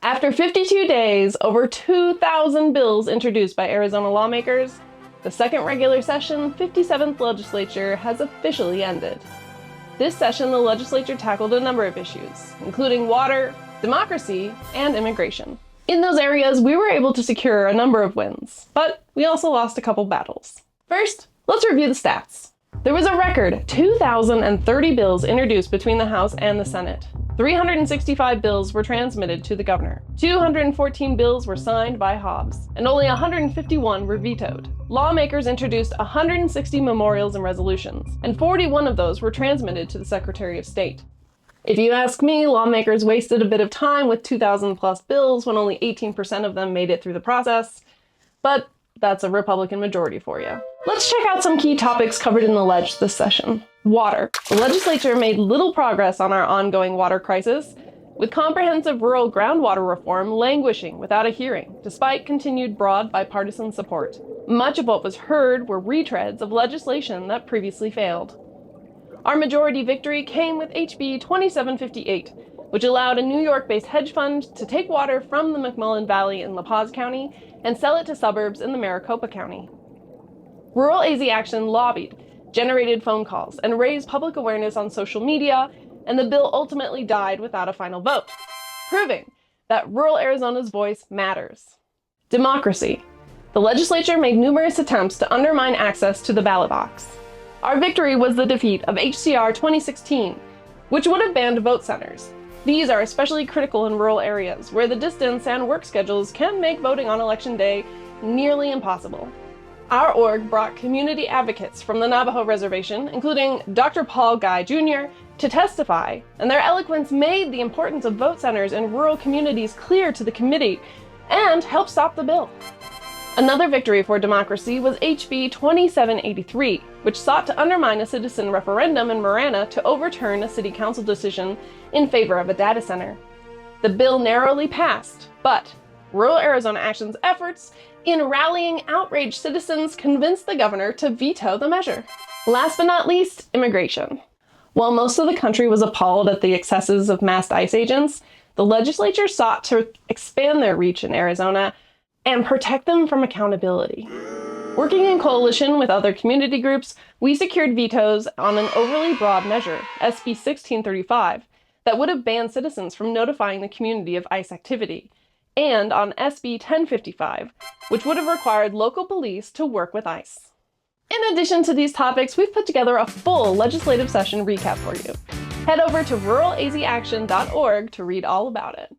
After 52 days, over 2,000 bills introduced by Arizona lawmakers, the second regular session, 57th legislature, has officially ended. This session, the legislature tackled a number of issues, including water, democracy, and immigration. In those areas, we were able to secure a number of wins, but we also lost a couple battles. First, let's review the stats. There was a record 2,030 bills introduced between the House and the Senate. 365 bills were transmitted to the governor. 214 bills were signed by Hobbs, and only 151 were vetoed. Lawmakers introduced 160 memorials and resolutions, and 41 of those were transmitted to the Secretary of State. If you ask me, lawmakers wasted a bit of time with 2,000 plus bills when only 18% of them made it through the process, but that's a Republican majority for you. Let's check out some key topics covered in the ledge this session. Water. The legislature made little progress on our ongoing water crisis, with comprehensive rural groundwater reform languishing without a hearing, despite continued broad bipartisan support. Much of what was heard were retreads of legislation that previously failed. Our majority victory came with HB 2758, which allowed a New York-based hedge fund to take water from the McMullen Valley in La Paz County and sell it to suburbs in the Maricopa County. Rural AZ Action lobbied, generated phone calls, and raised public awareness on social media, and the bill ultimately died without a final vote, proving that rural Arizona's voice matters. Democracy. The legislature made numerous attempts to undermine access to the ballot box. Our victory was the defeat of HCR 2016, which would have banned vote centers. These are especially critical in rural areas, where the distance and work schedules can make voting on election day nearly impossible. Our org brought community advocates from the Navajo Reservation, including Dr. Paul Guy Jr., to testify, and their eloquence made the importance of vote centers in rural communities clear to the committee and helped stop the bill. Another victory for democracy was HB 2783, which sought to undermine a citizen referendum in Marana to overturn a city council decision in favor of a data center. The bill narrowly passed, but Rural Arizona Action's efforts in rallying outraged citizens convinced the governor to veto the measure. Last but not least, immigration. While most of the country was appalled at the excesses of masked ICE agents, the legislature sought to expand their reach in Arizona and protect them from accountability. Working in coalition with other community groups, we secured vetoes on an overly broad measure, SB 1635, that would have banned citizens from notifying the community of ICE activity, and on SB 1055, which would have required local police to work with ICE. In addition to these topics, we've put together a full legislative session recap for you. Head over to ruralazaction.org to read all about it.